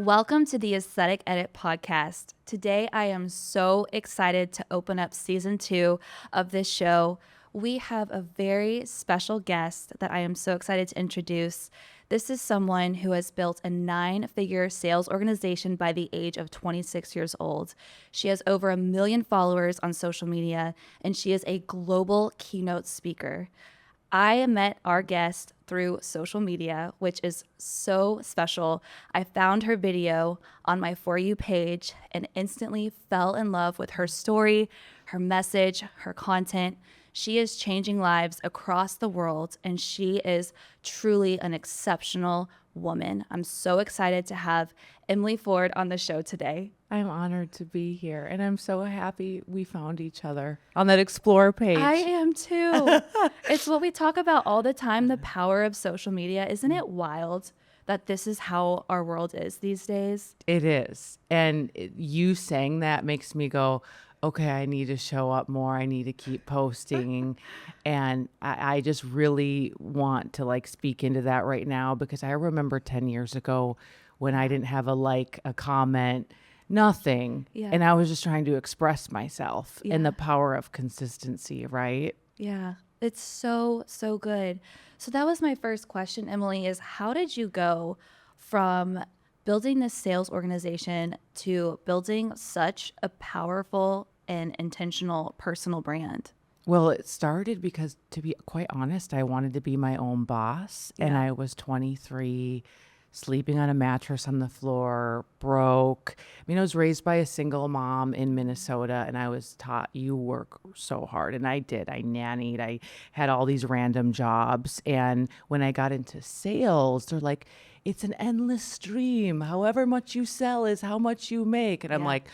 Welcome to the Aesthetic Edit podcast. Today, I am so excited to open up season 2 of this show. We have a very special guest that I am so excited to introduce. This is someone who has built a 9-figure sales organization by the age of 26 years old. She has over 1 million followers on social media, and she is a global keynote speaker. I met our guest through social media, which is so special. I found her video on my For You page and instantly fell in love with her story, her message, her content. She is changing lives across the world, and she is truly an exceptional woman. I'm so excited to have Emily Ford on the show today. I'm honored to be here, and I'm so happy we found each other on that Explore page. I am too. It's what we talk about all the time, the power of social media. Isn't it wild that this is how our world is these days? It is. And you saying that makes me go, okay, I need to show up more. I need to keep posting. And I just really want to speak into that right now, because I remember 10 years ago when I didn't have a comment, nothing. Yeah. And I was just trying to express myself and Yeah. the power of consistency, right? Yeah, it's so, so good. So that was my first question, Emily, is how did you go from building this sales organization to building such a powerful and intentional personal brand? Well, it started because, to be quite honest, I wanted to be my own boss. And Yeah. I was 23, sleeping on a mattress on the floor, broke. I mean, I was raised by a single mom in Minnesota, and I was taught you work so hard. And I did. I nannied. I had all these random jobs. And when I got into sales, they're like, it's an endless stream. However much you sell is how much you make. And I'm Yeah. like,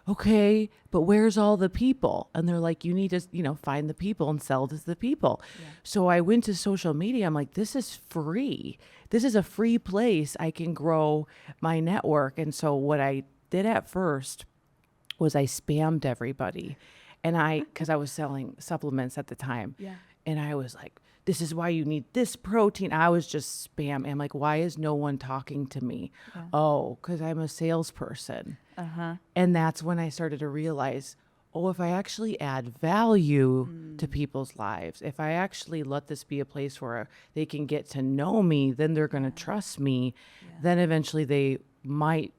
okay, but where's all the people? And they're like, you need to, find the people and sell to the people. Yeah. So I went to social media. I'm like, this is free. This is a free place. I can grow my network. And so what I did at first was I spammed everybody. And because I was selling supplements at the time. Yeah. And I was like, this is why you need this protein. I was just spam. And I'm like, why is no one talking to me? Yeah. Oh, because I'm a salesperson. Uh-huh. And that's when I started to realize, oh, if I actually add value to people's lives, if I actually let this be a place where they can get to know me, then they're going to trust me. Yeah. Then eventually they might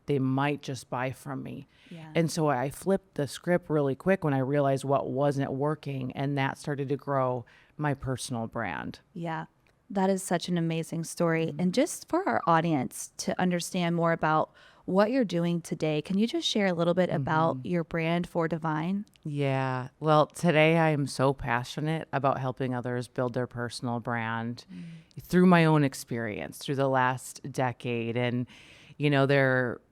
just buy from me. Yeah. And so I flipped the script really quick when I realized what wasn't working, and that started to grow my personal brand. Yeah, that is such an amazing story. And just for our audience to understand more about what you're doing today, can you just share a little bit about your brand, Fordivine? Yeah. Well, today I am so passionate about helping others build their personal brand through my own experience through the last decade. And, it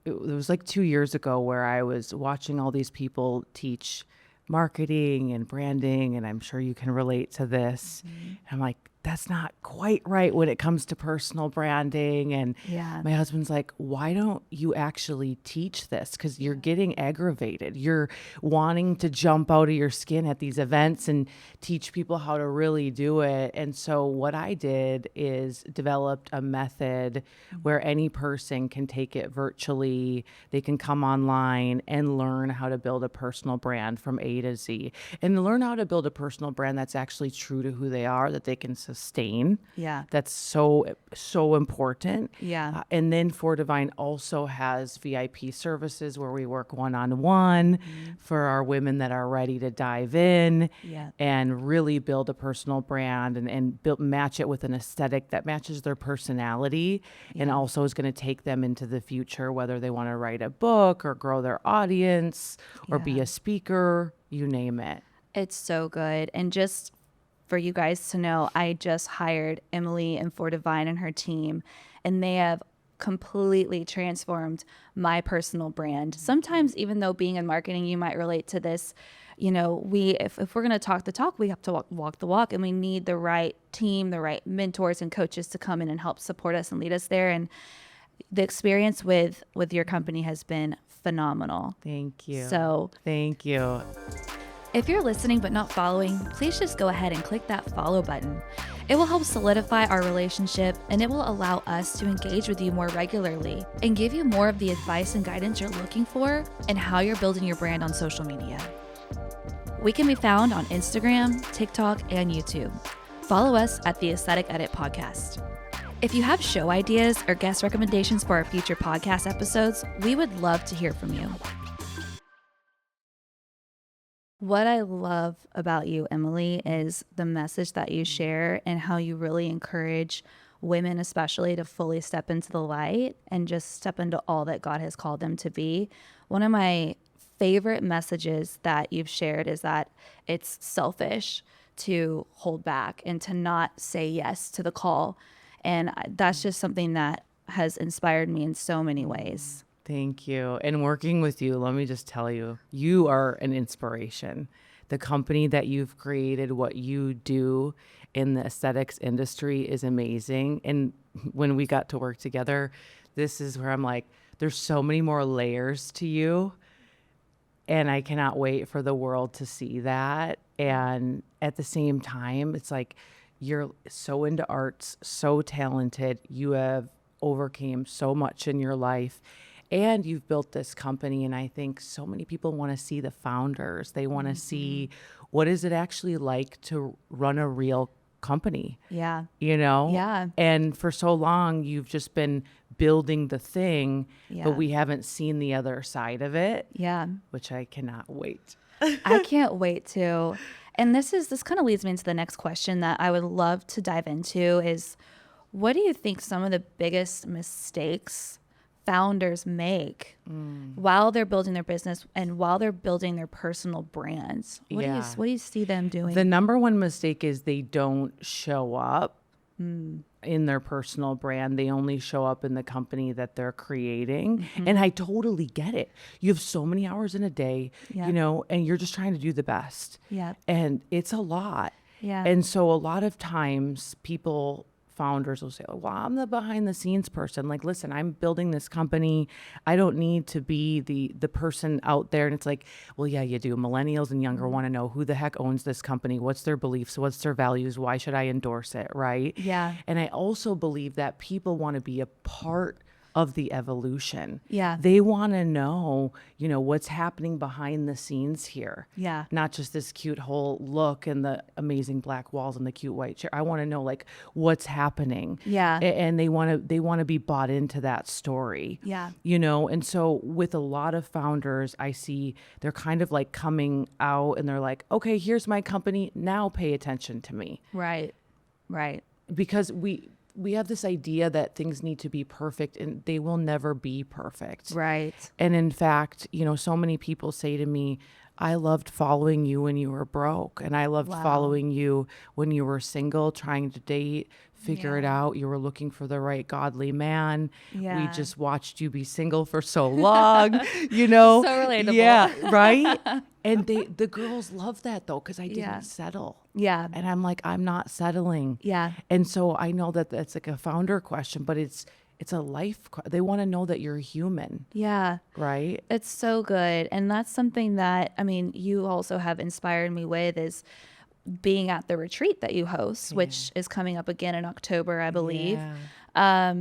was 2 years ago where I was watching all these people teach marketing and branding, and I'm sure you can relate to this. And I'm like, that's not quite right when it comes to personal branding. And Yeah. my husband's like, why don't you actually teach this? Because you're getting aggravated. You're wanting to jump out of your skin at these events and teach people how to really do it. And so what I did is developed a method where any person can take it virtually. They can come online and learn how to build a personal brand from A to Z, and learn how to build a personal brand that's actually true to who they are, that they can sustain. Yeah. That's so important. Yeah. And then Fordivine also has VIP services where we work one-on-one for our women that are ready to dive in Yeah. and really build a personal brand and match it with an aesthetic that matches their personality and also is going to take them into the future, whether they want to write a book or grow their audience or be Yeah. a speaker, you name it. It's so good. And just for you guys to know, I just hired Emily and Fordivine and her team, and they have completely transformed my personal brand. Sometimes, even though being in marketing, you might relate to this, if we're going to talk the talk, we have to walk the walk, and we need the right team, the right mentors and coaches to come in and help support us and lead us there. And the experience with your company has been phenomenal. Thank you. So Thank you. If you're listening but not following, please just go ahead and click that follow button. It will help solidify our relationship, and it will allow us to engage with you more regularly and give you more of the advice and guidance you're looking for and how you're building your brand on social media. We can be found on Instagram, TikTok, and YouTube. Follow us at the Aesthetic Edit Podcast. If you have show ideas or guest recommendations for our future podcast episodes, we would love to hear from you. What I love about you, Emily, is the message that you share and how you really encourage women, especially, to fully step into the light and just step into all that God has called them to be. One of my favorite messages that you've shared is that it's selfish to hold back and to not say yes to the call. And that's just something that has inspired me in so many ways. Thank you. And working with you, let me just tell you, you are an inspiration. The company that you've created, what you do in the aesthetics industry is amazing. And when we got to work together, this is where I'm like, there's so many more layers to you. And I cannot wait for the world to see that. And at the same time, it's like, you're so into arts, so talented. You have overcame so much in your life. And you've built this company, and I think so many people want to see the founders. They want to see what is it actually like to run a real company. Yeah. You know? Yeah. And for so long, you've just been building the thing, Yeah. but we haven't seen the other side of it. Yeah. Which I cannot wait. I can't wait to. And this kind of leads me into the next question that I would love to dive into is, what do you think some of the biggest mistakes founders make while they're building their business and while they're building their personal brands? What do you see them doing? The number one mistake is they don't show up in their personal brand. They only show up in the company that they're creating. And I totally get it. You have so many hours in a day, you know, and you're just trying to do the best. Yeah. And it's a lot. Yeah. And so a lot of times founders will say, oh, well, I'm the behind the scenes person. Like, listen, I'm building this company. I don't need to be the person out there. And it's like, well, yeah, you do. Millennials and younger want to know who the heck owns this company. What's their beliefs? What's their values? Why should I endorse it? Right. Yeah. And I also believe that people want to be a part of the evolution. Yeah. They want to know, you know, what's happening behind the scenes here. Yeah. Not just this cute whole look and the amazing black walls and the cute white chair. I want to know like what's happening. Yeah. And they want to be bought into that story. Yeah. You know, and so with a lot of founders, I see they're kind of like coming out and they're like, okay, here's my company. Now pay attention to me. Right. Right. Because we have this idea that things need to be perfect, and they will never be perfect. Right. And in fact, you know, so many people say to me, I loved following you when you were broke, and I loved following you when you were single, trying to date, figure it out. You were looking for the right godly man. Yeah. We just watched you be single for so long, you know? So relatable. Yeah, right? And the girls love that though, because I didn't settle. Yeah. And I'm like, I'm not settling. Yeah. And so I know that that's like a founder question, but it's a life. They want to know that you're human. Yeah. Right. It's so good. And that's something that, I mean, you also have inspired me with is being at the retreat that you host, which is coming up again in October, I believe. Yeah.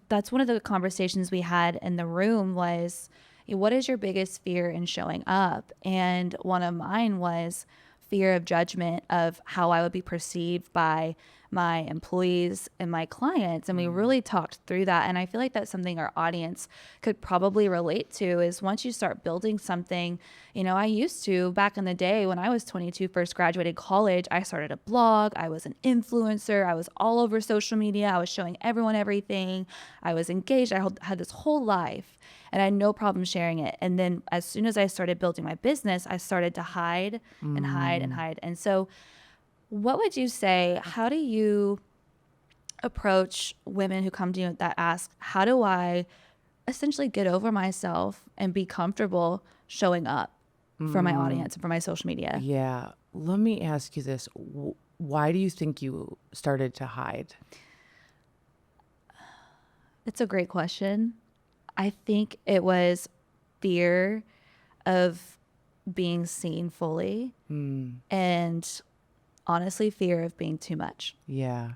That's one of the conversations we had in the room was, what is your biggest fear in showing up? And one of mine was fear of judgment of how I would be perceived by my employees and my clients. And we really talked through that. And I feel like that's something our audience could probably relate to is once you start building something, you know, I used to back in the day when I was 22, first graduated college, I started a blog. I was an influencer. I was all over social media. I was showing everyone everything. I was engaged. I had this whole life and I had no problem sharing it. And then as soon as I started building my business, I started to hide and hide and hide. And so what would you say, how do you approach women who come to you that ask, how do I essentially get over myself and be comfortable showing up for my audience and for my social media? Yeah. Let me ask you this. Why do you think you started to hide? It's a great question. I think it was fear of being seen fully Mm. and honestly fear of being too much. Yeah.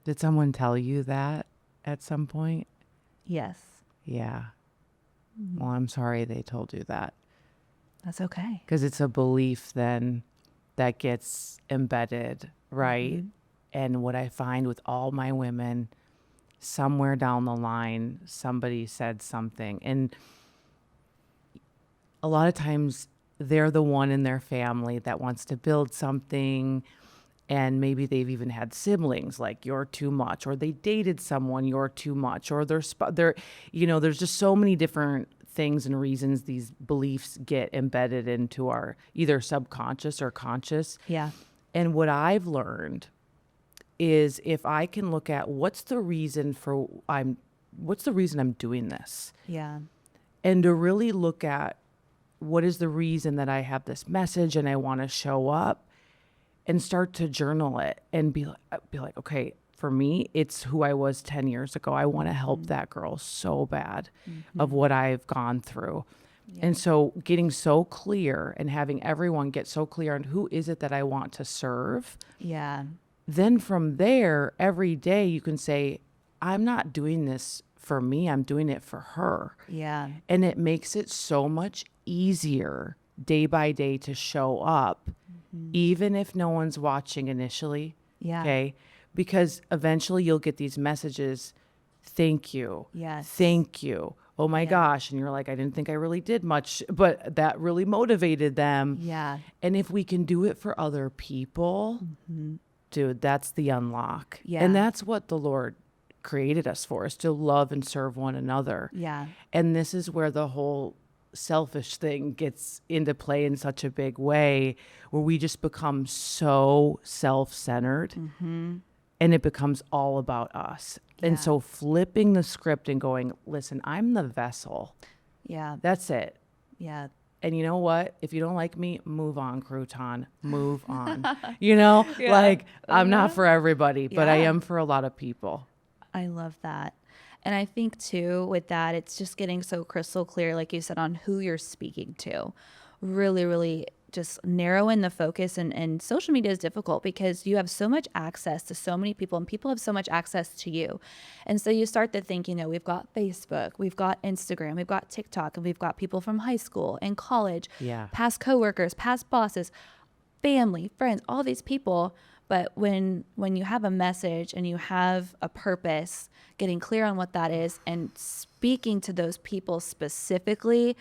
Did someone tell you that at some point? Yes. Yeah. Well, I'm sorry they told you that, That's okay. because it's a belief then that gets embedded, right? And what I find with all my women, somewhere down the line, somebody said something. And a lot of times they're the one in their family that wants to build something. And maybe they've even had siblings like you're too much, or they dated someone, you're too much, or they're, there's just so many different things and reasons these beliefs get embedded into our either subconscious or conscious. Yeah. And what I've learned is if I can look at what's the reason I'm doing this, Yeah. and to really look at what is the reason that I have this message and I want to show up, and start to journal it and be like, okay, for me, it's who I was 10 years ago. I want to help that girl so bad of what I've gone through. Yeah. And so getting so clear and having everyone get so clear on who is it that I want to serve. Yeah. Then from there, every day you can say, I'm not doing this for me. I'm doing it for her. Yeah. And it makes it so much easier day by day to show up, even if no one's watching initially. Yeah. Okay. Because eventually you'll get these messages. Thank you. Yes. Thank you. Oh my gosh. And you're like, I didn't think I really did much, but that really motivated them. Yeah. And if we can do it for other people, dude, that's the unlock. Yeah. And that's what the Lord created us for, is to love and serve one another. Yeah. And this is where the whole selfish thing gets into play in such a big way, where we just become so self-centered and it becomes all about us. Yeah. And so flipping the script and going, listen, I'm the vessel. Yeah. That's it. Yeah. And you know what? If you don't like me, move on, crouton. Move on. Yeah. Like I'm not for everybody, but I Yeah. am for a lot of people. I love that. And I think too, with that, it's just getting so crystal clear, like you said, on who you're speaking to. Really, really just narrow in the focus. And social media is difficult because you have so much access to so many people, and people have so much access to you. And so you start to think, we've got Facebook, we've got Instagram, we've got TikTok, and we've got people from high school and college, Yeah. past coworkers, past bosses, family, friends, all these people. But when you have a message and you have a purpose, getting clear on what that is and speaking to those people specifically,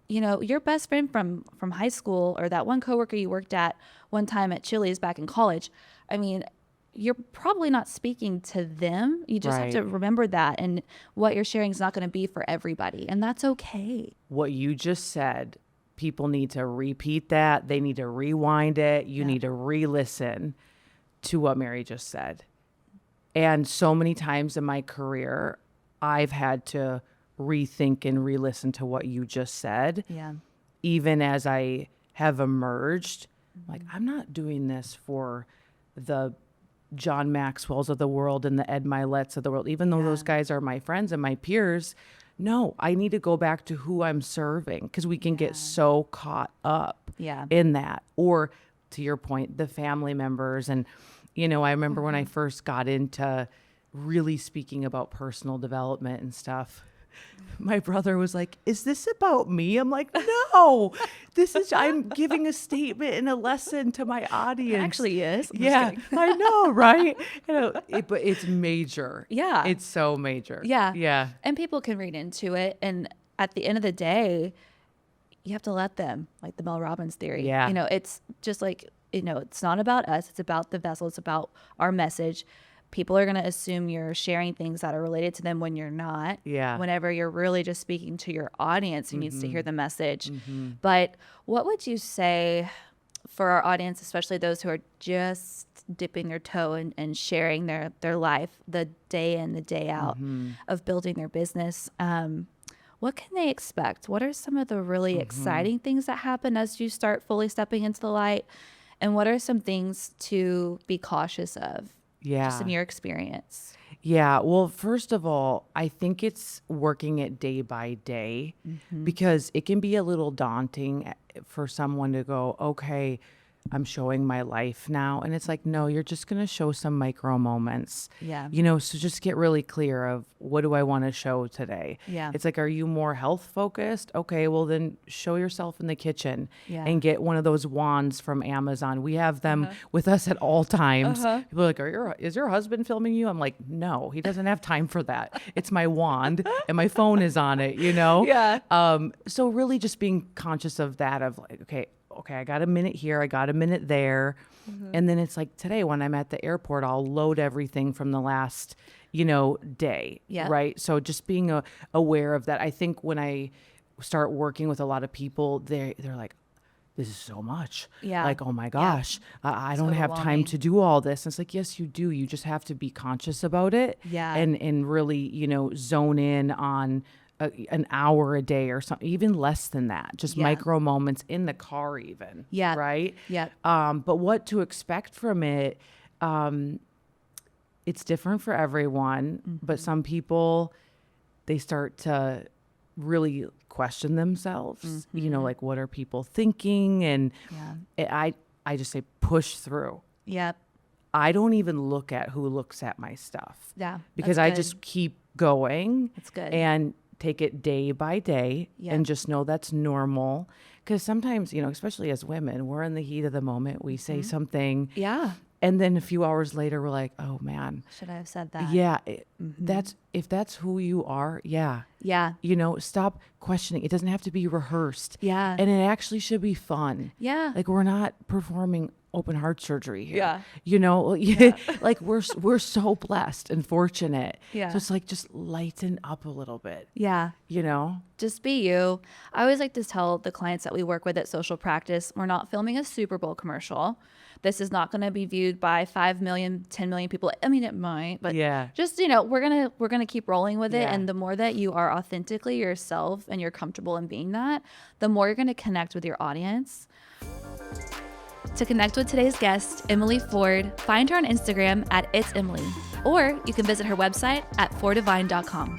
your best friend from high school, or that one coworker you worked at one time at Chili's back in college, I mean, you're probably not speaking to them. You just have to remember that. And what you're sharing is not going to be for everybody. And that's okay. What you just said, people need to repeat that. They need to rewind it. You need to re-listen to what Mary just said. And so many times in my career, I've had to rethink and re-listen to what you just said. Yeah. Even as I have emerged, like, I'm not doing this for the John Maxwell's of the world and the Ed Milet's of the world, even though those guys are my friends and my peers. No, I need to go back to who I'm serving, because we can get so caught up in that. Or to your point, the family members. And, I remember when I first got into really speaking about personal development and stuff, my brother was like, is this about me? I'm like, no, I'm giving a statement and a lesson to my audience. It actually is. Yeah, I know, right? But it's major. Yeah. It's so major. Yeah. Yeah. And people can read into it. And at the end of the day, you have to let them, like the Mel Robbins theory. Yeah. It's just like, it's not about us. It's about the vessel. It's about our message. People are going to assume you're sharing things that are related to them when you're not. Yeah. Whenever you're really just speaking to your audience who needs to hear the message. But what would you say for our audience, especially those who are just dipping their toe and sharing their life, the day in, the day out of building their business? What can they expect? What are some of the really exciting things that happen as you start fully stepping into the light? And what are some things to be cautious of? Yeah. Just in your experience? Yeah. Well, first of all, I think it's working it day by day because it can be a little daunting for someone to go, okay, I'm showing my life now. And it's like, no, you're just going to show some micro moments. Yeah. So just get really clear of what do I want to show today? Yeah. It's like, are you more health focused? Okay, well then show yourself in the kitchen Yeah. and get one of those wands from Amazon. We have them with us at all times. People are like, is your husband filming you? I'm like, no, he doesn't have time for that. It's my wand and my phone is on it, Yeah. So really just being conscious of that, of like, okay, I got a minute here, I got a minute there. And then it's like today when I'm at the airport, I'll load everything from the last, day. Yeah. Right. So just being aware of that. I think when I start working with a lot of people, they're like, this is so much. Yeah. Like, oh my Yeah. gosh, I It's don't have time overwhelming. to do all this. And it's like, yes, you do. You just have to be conscious about it. Yeah. And really, zone in on an hour a day or something, even less than that, just Yeah. micro moments in the car even. Yeah. Right. Yeah. But what to expect from it, it's different for everyone, but some people, they start to really question themselves, like what are people thinking? And I just say push through. Yeah. I don't even look at who looks at my stuff. Yeah. Because That's I good. just keep going. That's good. And take it day by day Yeah. and just know that's normal. Because sometimes, especially as women, we're in the heat of the moment. We say something. Yeah. And then a few hours later, we're like, oh man. Should I have said that? Yeah. If that's who you are. Yeah. Yeah. Stop questioning. It doesn't have to be rehearsed. Yeah. And it actually should be fun. Yeah. Like we're not performing open heart surgery here. Yeah. Like we're so blessed and fortunate. Yeah. So it's like, just lighten up a little bit, Yeah. Just be you. I always like to tell the clients that we work with at Social Practice, we're not filming a Super Bowl commercial. This is not going to be viewed by 5 million, 10 million people. I mean, it might, but Yeah. just, we're going to keep rolling with it. Yeah. And the more that you are authentically yourself and you're comfortable in being that, the more you're going to connect with your audience. To connect with today's guest, Emily Ford, find her on Instagram at It's Emily, or you can visit her website at Fordivine.com.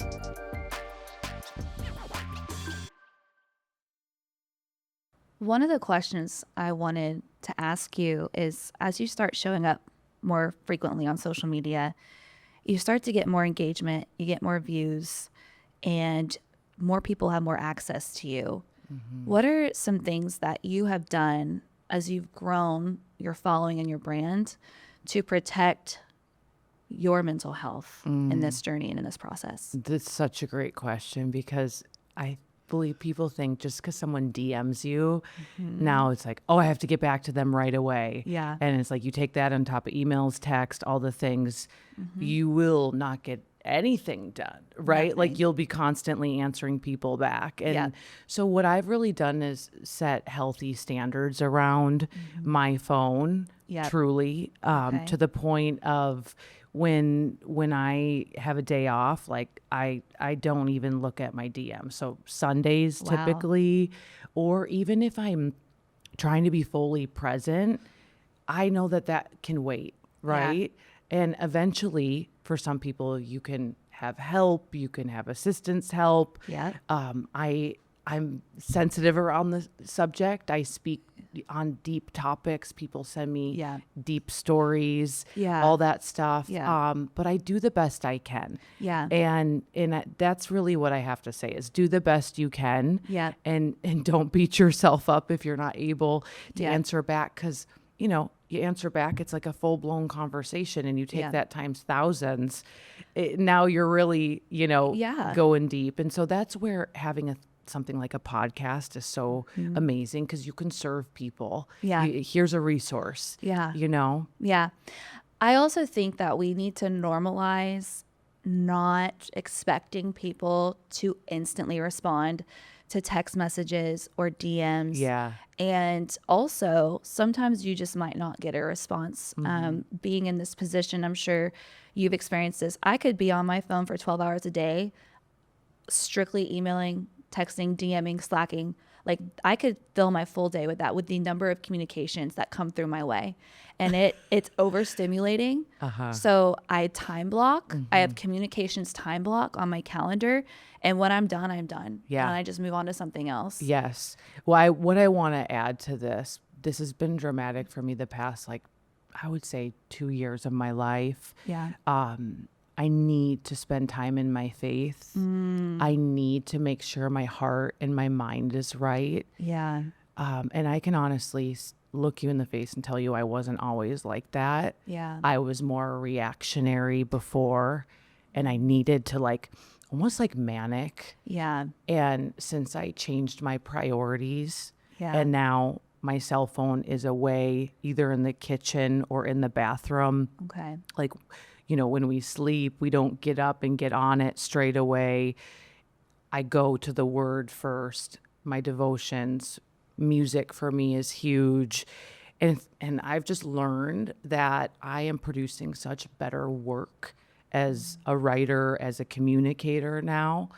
One of the questions I wanted to ask you is, as you start showing up more frequently on social media, you start to get more engagement, you get more views, and more people have more access to you. What are some things that you have done as you've grown your following and your brand to protect your mental health in this journey and in this process? That's such a great question, because I believe people think just because someone DMs you, now it's like, oh, I have to get back to them right away. Yeah. And it's like you take that on top of emails, text, all the things, you will not get anything done, right? Nothing. Like you'll be constantly answering people back. And Yeah. so what I've really done is set healthy standards around my phone, Yep. truly, Okay. to the point of when I have a day off, like I don't even look at my DM. So Sundays Wow. typically, or even if I'm trying to be fully present, I know that can wait, right? And eventually, for some people, you can have help, you can have assistance help. Yeah. I'm sensitive around the subject. I speak on deep topics. People send me Yeah. deep stories, Yeah. all that stuff. Yeah. But I do the best I can. Yeah. And that's really what I have to say is do the best you can. Yeah. And don't beat yourself up if you're not able to Yeah. answer back, because you answer back, it's like a full-blown conversation, and you take Yeah. that times thousands. Now you're really, Yeah. going deep. And so that's where having something like a podcast is so amazing, because you can serve people. Yeah. Here's a resource. Yeah. Yeah. I also think that we need to normalize not expecting people to instantly respond to text messages or DMs. Yeah. And also, sometimes you just might not get a response. Being in this position, I'm sure you've experienced this. I could be on my phone for 12 hours a day, strictly emailing, texting, DMing, slacking. Like I could fill my full day with that, with the number of communications that come through my way. And it's overstimulating. So I time block. I have communications time block on my calendar. And when I'm done, I'm done. Yeah. And I just move on to something else. Yes. Well, what I want to add to this has been dramatic for me the past, like, I would say 2 years of my life. Yeah. I need to spend time in my faith. I need to make sure my heart and my mind is right. Yeah. And I can honestly look you in the face and tell you I wasn't always like that. Yeah. I was more reactionary before, and I needed to almost like manic. Yeah. And since I changed my priorities, Yeah. and now my cell phone is away either in the kitchen or in the bathroom. Okay. Like, when we sleep, we don't get up and get on it straight away. I go to the word first, my devotions. Music for me is huge. And I've just learned that I am producing such better work as a writer, as a communicator now,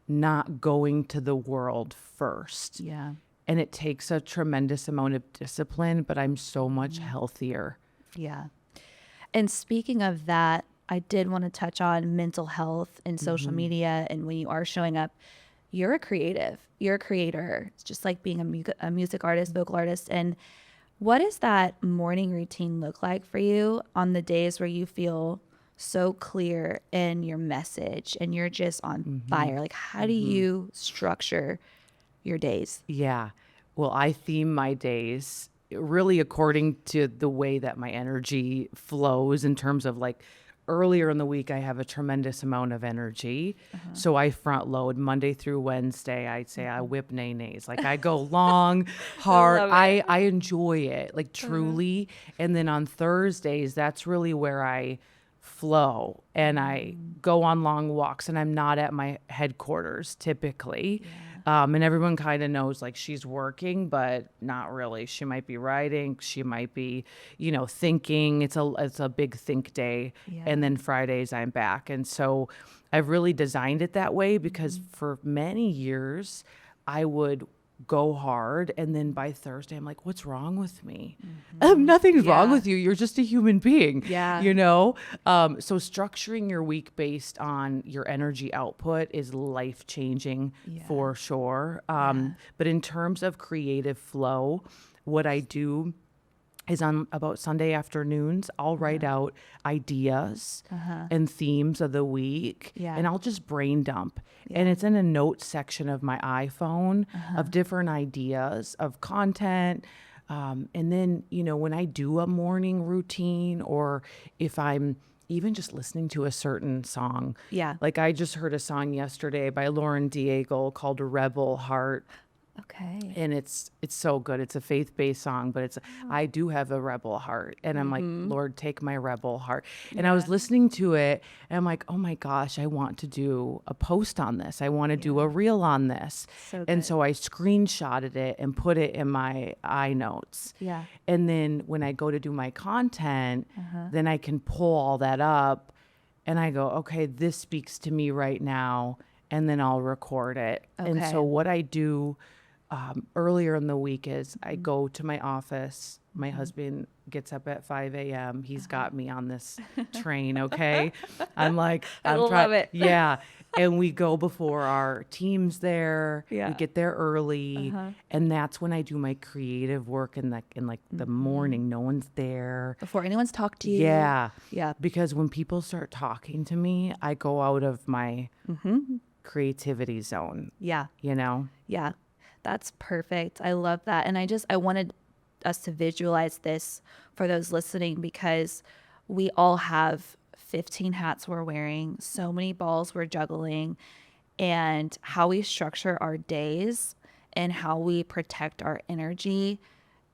not going to the world first. Yeah. And it takes a tremendous amount of discipline, but I'm so much healthier. Yeah. And speaking of that, I did want to touch on mental health and social media. And when you are showing up, you're a creative, you're a creator. It's just like being a music artist, vocal artist. And what does that morning routine look like for you on the days where you feel so clear in your message and you're just on fire? Like, how do you structure your days? Yeah. Well, I theme my days really according to the way that my energy flows, in terms of like earlier in the week, I have a tremendous amount of energy. So I front load Monday through Wednesday. I'd say I whip nays. Like I go long, hard. love it. I enjoy it, like truly. And then on Thursdays, that's really where I flow and I go on long walks, and I'm not at my headquarters typically. And everyone kind of knows like she's working, but not really. She might be writing. She might be, thinking. It's a big think day. Yeah. And then Fridays I'm back. And so I've really designed it that way because for many years I would go hard, and then by Thursday I'm like, what's wrong with me? Nothing's wrong with you. You're just a human being. Yeah. So structuring your week based on your energy output is life changing for sure. But in terms of creative flow, what I do is on about Sunday afternoons, I'll write out ideas and themes of the week, and I'll just brain dump. And it's in a notes section of my iPhone of different ideas of content. And then, when I do a morning routine, or if I'm even just listening to a certain song. Yeah. Like I just heard a song yesterday by Lauren Diego called Rebel Heart. Okay. And it's so good. It's a faith-based song, but I do have a rebel heart, and I'm like, Lord, take my rebel heart. And I was listening to it, and I'm like, oh my gosh, I want to do a post on this. I want to do a reel on this. So and good. so I screenshotted it and put it in my iNotes. Yeah. And then when I go to do my content, then I can pull all that up, and I go, okay, this speaks to me right now, and then I'll record it. And Okay. so what I do earlier in the week is I go to my office. My husband gets up at 5 a.m. He's got me on this train, okay? I'm like, I love it. Yeah. And we go before our team's there. Yeah. We get there early. And that's when I do my creative work in the morning. No one's there. Before anyone's talked to you. Yeah. Yeah. Because when people start talking to me, I go out of my creativity zone, Yeah. Yeah. That's perfect. I love that. And I wanted us to visualize this for those listening, because we all have 15 hats we're wearing, so many balls we're juggling, and how we structure our days and how we protect our energy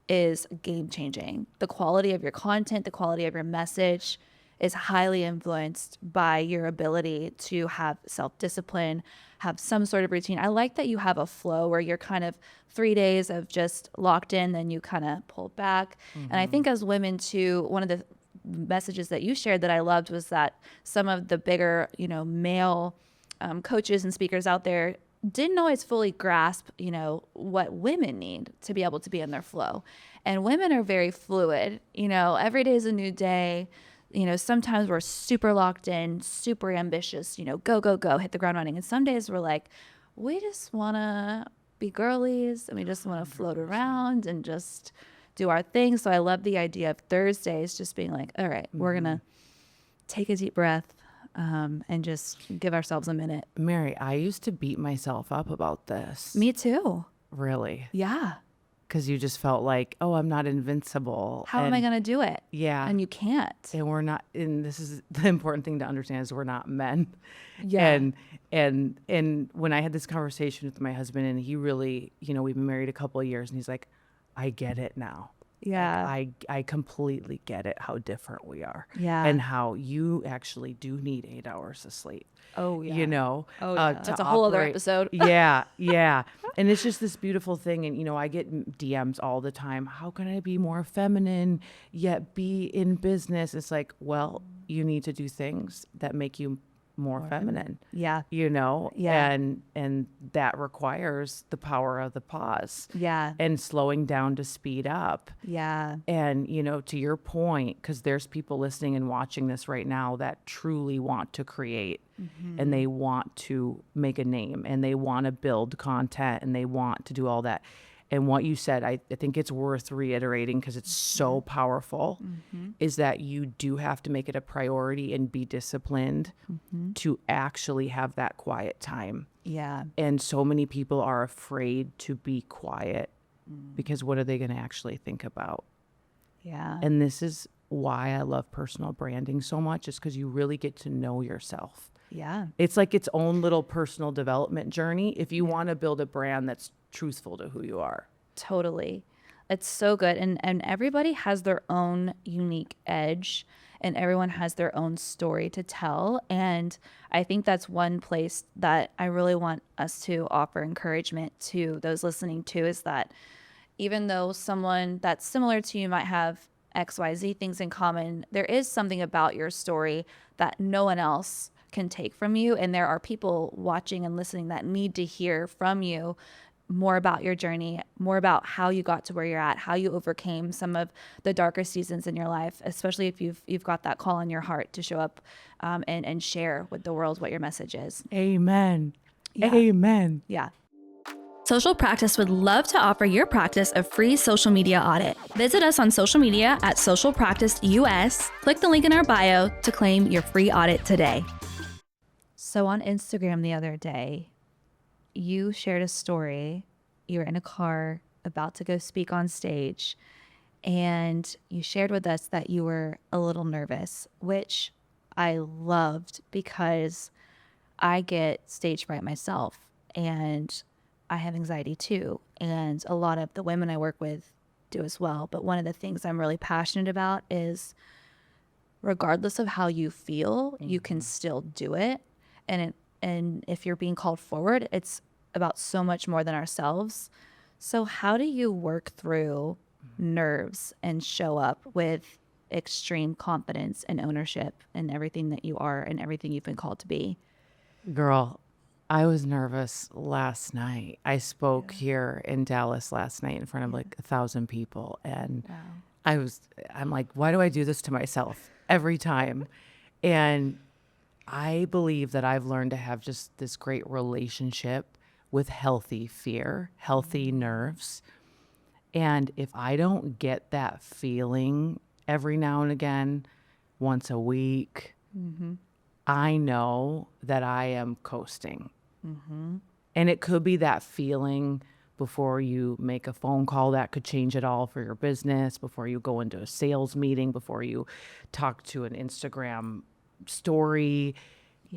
is game changing. The quality of your content, the quality of your message is highly influenced by your ability to have self-discipline, have some sort of routine. I like that you have a flow where you're kind of 3 days of just locked in, then you kind of pull back. And I think as women too, one of the messages that you shared that I loved was that some of the bigger, male coaches and speakers out there didn't always fully grasp, what women need to be able to be in their flow. And women are very fluid. Every day is a new day. Sometimes we're super locked in, super ambitious, go, go, go, hit the ground running. And some days we're like, we just want to be girlies and we just want to float around and just do our thing. So I love the idea of Thursdays just being like, all right, we're going to take a deep breath and just give ourselves a minute. Mary, I used to beat myself up about this. Me too. Really? Yeah. Because you just felt like, oh, I'm not invincible. How am I going to do it? Yeah. And you can't. And we're not, and this is the important thing to understand is we're not men. Yeah. And when I had this conversation with my husband, and he really, we've been married a couple of years, and he's like, I get it now. Yeah. Like, I completely get it, how different we are. Yeah. And how you actually do need 8 hours of sleep. Oh, yeah. Oh, yeah. That's a whole other episode. Yeah. And it's just this beautiful thing. And, I get DMs all the time. How can I be more feminine yet be in business? It's like, well, you need to do things that make you more feminine. Yeah. Yeah. And that requires the power of the pause. Yeah. And slowing down to speed up. Yeah. And, to your point, because there's people listening and watching this right now that truly want to create and they want to make a name and they want to build content and they want to do all that. And what you said, I think it's worth reiterating because it's so powerful, is that you do have to make it a priority and be disciplined to actually have that quiet time. Yeah. And so many people are afraid to be quiet because what are they going to actually think about? Yeah. And this is why I love personal branding so much, is because you really get to know yourself. Yeah. It's like its own little personal development journey if you want to build a brand that's truthful to who you are. Totally. It's so good. And everybody has their own unique edge and everyone has their own story to tell. And I think that's one place that I really want us to offer encouragement to those listening to, is that even though someone that's similar to you might have XYZ things in common, there is something about your story that no one else can take from you. And there are people watching and listening that need to hear from you more about your journey, more about how you got to where you're at, how you overcame some of the darker seasons in your life, especially if you've got that call in your heart to show up and share with the world what your message is. Amen. Yeah. Amen. Yeah. Social Practice would love to offer your practice a free social media audit. Visit us on social media at Social Practice US. Click the link in our bio to claim your free audit today. So on Instagram the other day, you shared a story. You were in a car about to go speak on stage, and you shared with us that you were a little nervous, which I loved because I get stage fright myself and I have anxiety too. And a lot of the women I work with do as well. But one of the things I'm really passionate about is regardless of how you feel, you can still do it. And if you're being called forward, it's about so much more than ourselves. So how do you work through nerves and show up with extreme confidence and ownership in everything that you are and everything you've been called to be? Girl, I was nervous last night. I spoke here in Dallas last night in front of like 1,000 people. And I'm like, why do I do this to myself every time? And I believe that I've learned to have just this great relationship with healthy fear, healthy nerves. And if I don't get that feeling every now and again, once a week, I know that I am coasting. And it could be that feeling before you make a phone call that could change it all for your business, before you go into a sales meeting, before you talk to an Instagram story.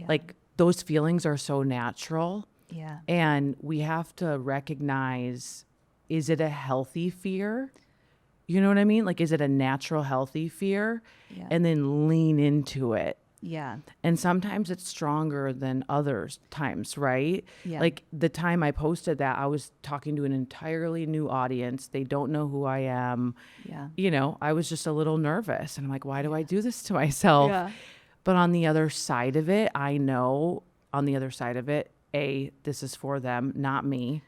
Like those feelings are so natural. Yeah. And we have to recognize, is it a healthy fear? You know what I mean? Like, is it a natural, healthy fear? Yeah. And then lean into it. Yeah. And sometimes it's stronger than others times, right? Yeah. Like the time I posted that, I was talking to an entirely new audience. They don't know who I am. Yeah. You know, I was just a little nervous. And I'm like, why do I do this to myself? Yeah. But on the other side of it, I know on the other side of it, this is for them, not me.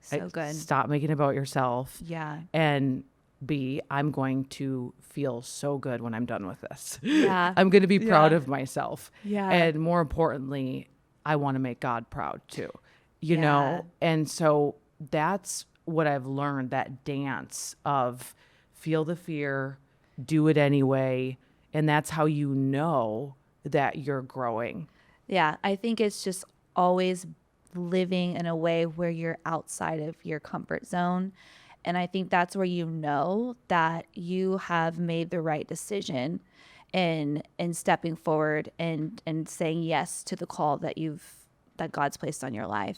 So good. Stop making it about yourself. Yeah. And B, I'm going to feel so good when I'm done with this. Yeah. I'm going to be proud Yeah. of myself. Yeah. And more importantly, I want to make God proud too, you Yeah. know? And so that's what I've learned, that dance of feel the fear, do it anyway. And that's how you know that you're growing. Yeah. I think it's just always living in a way where you're outside of your comfort zone. And I think that's where you know that you have made the right decision in stepping forward and saying yes to the call that God's placed on your life.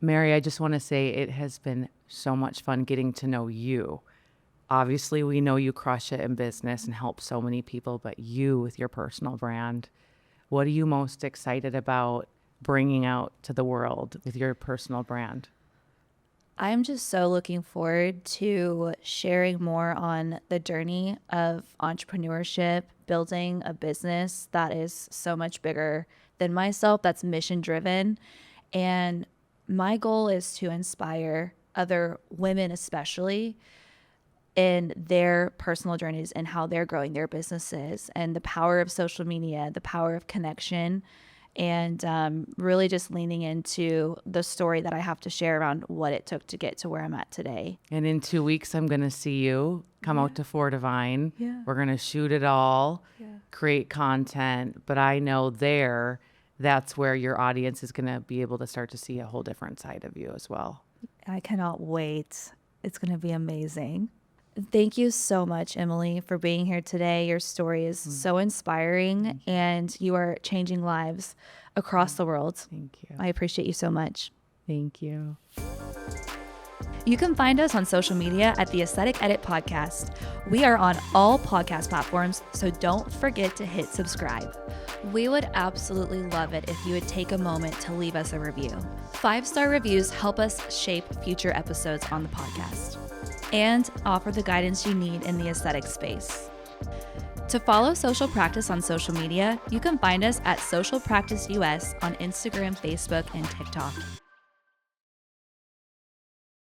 Mary, I just want to say it has been so much fun getting to know you. Obviously, we know you crush it in business and help so many people, but you with your personal brand, what are you most excited about bringing out to the world with your personal brand? I'm just so looking forward to sharing more on the journey of entrepreneurship, building a business that is so much bigger than myself, that's mission driven. And my goal is to inspire other women, especially in their personal journeys and how they're growing their businesses and the power of social media, the power of connection, and really just leaning into the story that I have to share around what it took to get to where I'm at today. And in 2 weeks, I'm going to see you come out to Fordivine. Yeah. We're going to shoot it all, create content. But I know that's where your audience is going to be able to start to see a whole different side of you as well. I cannot wait. It's going to be amazing. Thank you so much, Emily, for being here today. Your story is so inspiring, and you are changing lives across the world. Thank you. I appreciate you so much. Thank you. You can find us on social media at the Aesthetic Edit Podcast. We are on all podcast platforms, so don't forget to hit subscribe. We would absolutely love it if you would take a moment to leave us a review. 5-star reviews help us shape future episodes on the podcast and offer the guidance you need in the aesthetic space. To follow Social Practice on social media, you can find us at Social Practice US on Instagram, Facebook, and TikTok.